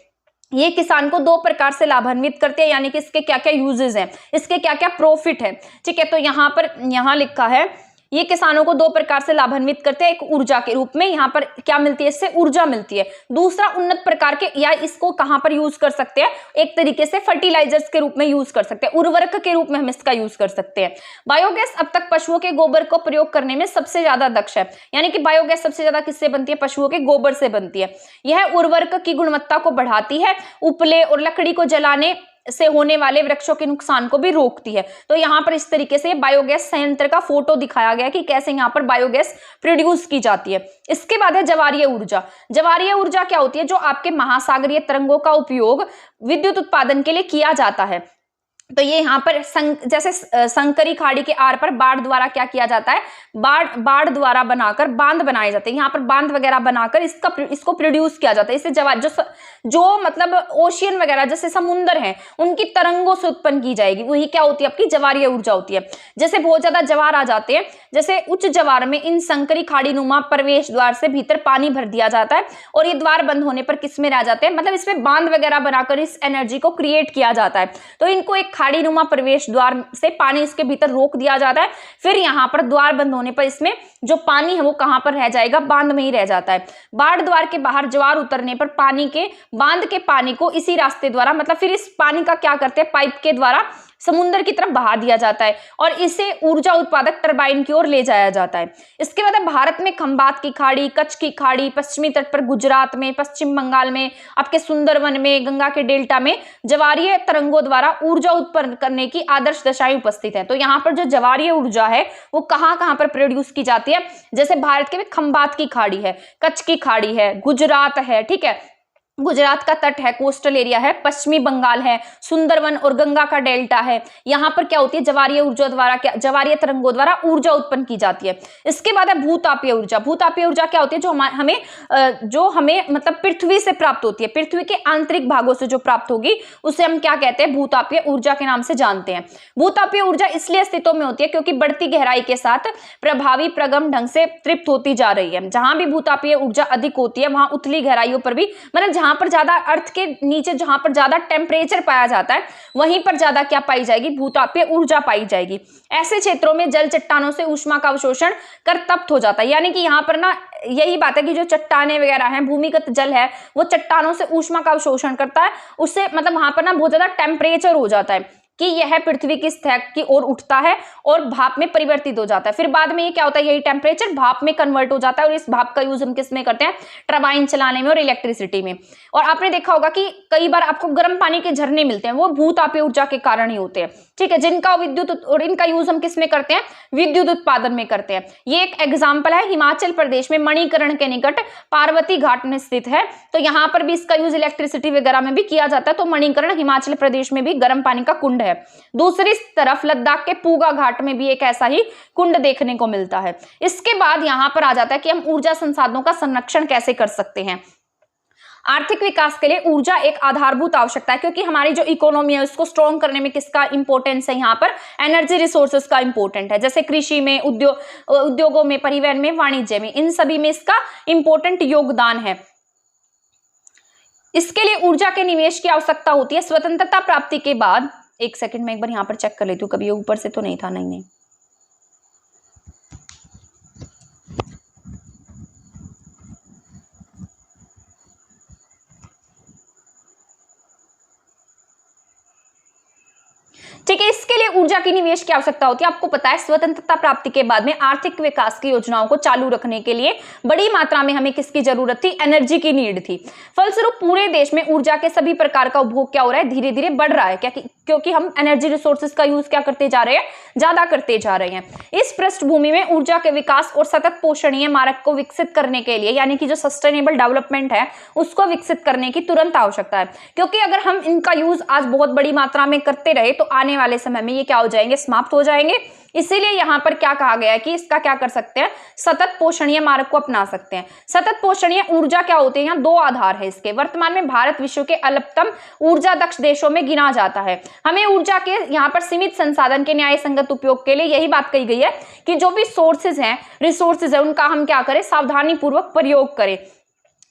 ये किसान को दो प्रकार से लाभान्वित करते हैं, यानी कि इसके क्या क्या यूजेस हैं, इसके क्या क्या प्रॉफिट है, ठीक है। तो यहाँ पर लिखा है, ये किसानों को दो प्रकार से लाभान्वित करते हैं। एक ऊर्जा के रूप में, यहाँ पर क्या मिलती है, इससे ऊर्जा मिलती है। दूसरा उन्नत प्रकार के, या इसको कहाँ पर यूज कर सकते हैं, एक तरीके से फर्टिलाइजर्स के रूप में यूज कर सकते हैं, उर्वरक के रूप में हम इसका यूज कर सकते हैं। बायोगैस अब तक पशुओं के गोबर को प्रयोग करने में सबसे ज्यादा दक्ष है, यानी कि बायोगैस सबसे ज्यादा किससे बनती है, पशुओं के गोबर से बनती है। यह उर्वरक की गुणवत्ता को बढ़ाती है, उपले और लकड़ी को जलाने से होने वाले वृक्षों के नुकसान को भी रोकती है। तो यहाँ पर इस तरीके से बायोगैस संयंत्र का फोटो दिखाया गया कि कैसे यहाँ पर बायोगैस प्रोड्यूस की जाती है। इसके बाद है ज्वारीय ऊर्जा। ज्वारीय ऊर्जा क्या होती है, जो आपके महासागरीय तरंगों का उपयोग विद्युत उत्पादन के लिए किया जाता है। तो ये यहाँ पर जैसे संकरी खाड़ी के आर पर बाढ़ द्वारा क्या किया जाता है, बाढ़ द्वारा बनाकर बांध बनाए जाते हैं। यहाँ पर बांध वगैरह बनाकर इसको प्रोड्यूस किया जाता है। इससे जो मतलब ओशियन वगैरह जैसे समुद्र हैं उनकी तरंगों से उत्पन्न की जाएगी, वही क्या होती है, आपकी ज्वारीय ऊर्जा होती है। जैसे बहुत ज्यादा ज्वार आ जाते हैं, जैसे उच्च ज्वार में इन संकरी खाड़ी नुमा प्रवेश द्वार से भीतर पानी भर दिया जाता है और ये द्वार बंद होने पर किसमें रह जाते हैं, मतलब इसमें बांध वगैरह बनाकर इस एनर्जी को क्रिएट किया जाता है। तो इनको एक खाड़ीनुमा प्रवेश द्वार से पानी इसके भीतर रोक दिया जाता है। फिर यहाँ पर द्वार बंद होने पर इसमें जो पानी है वो कहाँ पर रह जाएगा, बांध में ही रह जाता है। बाढ़ द्वार के बाहर ज्वार उतरने पर पानी के बांध के पानी को इसी रास्ते द्वारा, मतलब फिर इस पानी का क्या करते हैं, पाइप के द्वारा समुद्र की तरफ बहा दिया जाता है और इसे ऊर्जा उत्पादक टरबाइन की ओर ले जाया जाता है। इसके बाद भारत में खंबात की खाड़ी, कच्छ की खाड़ी, पश्चिमी तट पर गुजरात में, पश्चिम बंगाल में, आपके सुंदरवन में, गंगा के डेल्टा में ज्वारीय तरंगों द्वारा ऊर्जा उत्पन्न करने की आदर्श दशाएं उपस्थित है। तो यहाँ पर जो ज्वारीय ऊर्जा है वो कहाँ कहाँ पर प्रोड्यूस की जाती है, जैसे भारत के में खंबात की खाड़ी है, कच्छ की खाड़ी है, गुजरात है, ठीक है, गुजरात का तट है, कोस्टल एरिया है, पश्चिमी बंगाल है, सुंदरवन और गंगा का डेल्टा है। यहाँ पर क्या होती है, ज्वारीय ऊर्जा द्वारा, क्या ज्वारीय तरंगों द्वारा ऊर्जा उत्पन्न की जाती है। इसके बाद है भूतापीय ऊर्जा। भूतापीय ऊर्जा क्या होती है, जो हमें मतलब पृथ्वी से प्राप्त होती है, पृथ्वी के आंतरिक भागों से जो प्राप्त होगी उसे हम क्या कहते हैं, भूतापीय ऊर्जा के नाम से जानते हैं। भूतापीय ऊर्जा इसलिए अस्तित्व में होती है क्योंकि बढ़ती गहराई के साथ प्रभावी प्रगम ढंग से तृप्त होती जा रही है। जहां भी भूतापीय ऊर्जा अधिक होती है वहां उथली गहराइयों पर भी, मतलब जहां पर ज्यादा अर्थ के नीचे जहां पर ज्यादा टेम्परेचर पाया जाता है वहीं पर ज्यादा क्या पाई जाएगी, भूतापीय ऊर्जा पाई जाएगी। ऐसे क्षेत्रों में जल चट्टानों से ऊष्मा का अवशोषण कर तप्त हो जाता है। यानी कि यहाँ पर ना यही बात है कि जो चट्टाने वगैरह हैं, भूमिगत जल है, वो चट्टानों से ऊष्मा का अवशोषण करता है, उससे मतलब वहां पर ना बहुत ज्यादा टेम्परेचर हो जाता है कि यह पृथ्वी की सतह की ओर उठता है और भाप में परिवर्तित हो जाता है। फिर बाद में ये क्या होता है, यही टेम्परेचर भाप में कन्वर्ट हो जाता है और इस भाप का यूज हम किस में करते हैं, टरबाइन चलाने में और इलेक्ट्रिसिटी में। और आपने देखा होगा कि कई बार आपको गर्म पानी के झरने मिलते हैं, वो भूतापीय ऊर्जा के कारण ही होते हैं, ठीक है, जिनका विद्युत और इनका यूज हम किस में करते हैं, विद्युत उत्पादन में करते हैं। ये एक एग्जाम्पल है, हिमाचल प्रदेश में मणिकर्ण के निकट पार्वती घाट में स्थित है, तो यहाँ पर भी इसका यूज इलेक्ट्रिसिटी वगैरह में भी किया जाता है। तो मणिकर्ण हिमाचल प्रदेश में भी गर्म पानी का कुंड है। दूसरी तरफ लद्दाख के पूगा घाट में भी एक ऐसा ही कुंड देखने को मिलता है। इसके बाद यहां पर आ जाता है कि हम ऊर्जा संसाधनों का संरक्षण कैसे कर सकते हैं। आर्थिक विकास के लिए ऊर्जा एक आधारभूत आवश्यकता है, क्योंकि हमारी जो इकोनॉमी है उसको स्ट्रॉन्ग करने में किसका इंपॉर्टेंस है, यहाँ पर एनर्जी रिसोर्सेज का इंपॉर्टेंट है। जैसे कृषि में, उद्योगों में, परिवहन में, वाणिज्य में, इन सभी में इसका इंपॉर्टेंट योगदान है। इसके लिए ऊर्जा के निवेश की आवश्यकता होती है। स्वतंत्रता प्राप्ति के बाद, एक सेकंड में एक बार यहाँ पर चेक कर लेती हूँ, कभी ये ऊपर से तो नहीं था, नहीं। ठीक है, इसके लिए ऊर्जा की निवेश की आवश्यकता होती है। आपको पता है स्वतंत्रता प्राप्ति के बाद में आर्थिक विकास की योजनाओं को चालू रखने के लिए बड़ी मात्रा में हमें किसकी जरूरत थी, एनर्जी की नीड थी। फलस्वरूप पूरे देश में ऊर्जा के सभी प्रकार का उपभोग क्या हो रहा है, धीरे धीरे बढ़ रहा है। क्या, क्योंकि हम एनर्जी रिसोर्सेज का यूज क्या करते जा रहे हैं, ज्यादा करते जा रहे हैं। इस पृष्ठभूमि में ऊर्जा के विकास और सतत पोषणीय मार्ग को विकसित करने के लिए, यानी कि जो सस्टेनेबल डेवलपमेंट है उसको विकसित करने की तुरंत आवश्यकता है। क्योंकि अगर हम इनका यूज आज बहुत बड़ी मात्रा में करते रहे तो आने वाले समय में ये क्या हो जाएंगे, समाप्त हो जाएंगे। इसीलिए यहां पर क्या कहा गया है कि इसका क्या कर सकते हैं, सतत पोषणीय मार्ग को अपना सकते हैं। सतत पोषणीय ऊर्जा क्या होती है, यहाँ दो आधार है इसके। वर्तमान में भारत विश्व के अल्पतम ऊर्जा दक्ष देशों में गिना जाता है। हमें ऊर्जा के यहाँ पर सीमित संसाधन के न्याय संगत उपयोग के लिए यही बात कही गई है कि जो भी सोर्सेज हैं, रिसोर्सेज है, उनका हम क्या करें, सावधानी पूर्वक प्रयोग करें।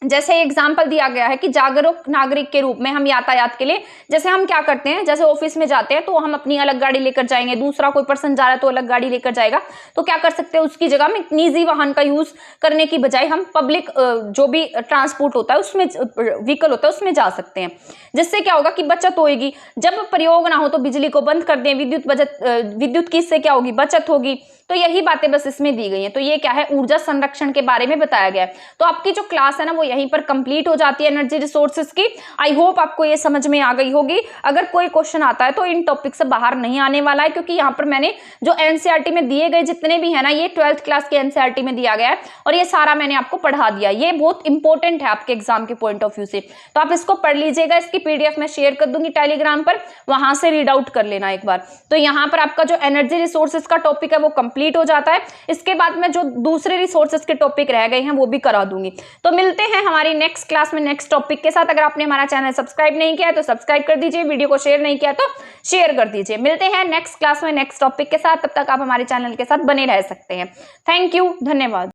जैसे एग्जाम्पल दिया गया है कि जागरूक नागरिक के रूप में हम यातायात के लिए, जैसे हम क्या करते हैं, जैसे ऑफिस में जाते हैं तो हम अपनी अलग गाड़ी लेकर जाएंगे, दूसरा कोई पर्सन जा रहा है तो अलग गाड़ी लेकर जाएगा, तो क्या कर सकते हैं, उसकी जगह में निजी वाहन का यूज करने की बजाय हम पब्लिक जो भी ट्रांसपोर्ट होता है उसमें, व्हीकल होता है उसमें जा सकते हैं। जिससे क्या होगा कि बचत होगी। जब प्रयोग ना हो तो बिजली को बंद कर दें, विद्युत की इससे क्या होगी, बचत होगी। तो यही बातें बस इसमें दी गई हैं। तो ये क्या है, ऊर्जा संरक्षण के बारे में बताया गया है। तो आपकी जो क्लास है ना वो यहीं पर कंप्लीट हो जाती है एनर्जी रिसोर्सेज की। आई होप आपको ये समझ में आ गई होगी। अगर कोई क्वेश्चन आता है तो इन टॉपिक से बाहर नहीं आने वाला है, क्योंकि यहाँ पर मैंने जो एनसीईआरटी में दिए गए जितने भी है ना, ये 12th क्लास के एनसीईआरटी में दिया गया है और ये सारा मैंने आपको पढ़ा दिया। ये बहुत इंपॉर्टेंट है आपके एग्जाम के पॉइंट ऑफ व्यू से, तो आप इसको पढ़ लीजिएगा। इसकी पीडीएफ में शेयर कर दूंगी टेलीग्राम पर, वहां से रीड आउट कर लेना एक बार। तो यहाँ पर आपका जो एनर्जी रिसोर्सेज का टॉपिक है वो कंप्लीट हो जाता है। इसके बाद में जो दूसरे रिसोर्सेज के टॉपिक रह गए हैं वो भी करा दूंगी। तो मिलते हैं हमारी नेक्स्ट क्लास में नेक्स्ट टॉपिक के साथ। अगर आपने हमारा चैनल सब्सक्राइब नहीं किया है तो सब्सक्राइब कर दीजिए, वीडियो को शेयर नहीं किया तो शेयर कर दीजिए। मिलते हैं नेक्स्ट क्लास में नेक्स्ट टॉपिक के साथ, तब तक आप हमारे चैनल के साथ बने रह सकते हैं। थैंक यू, धन्यवाद।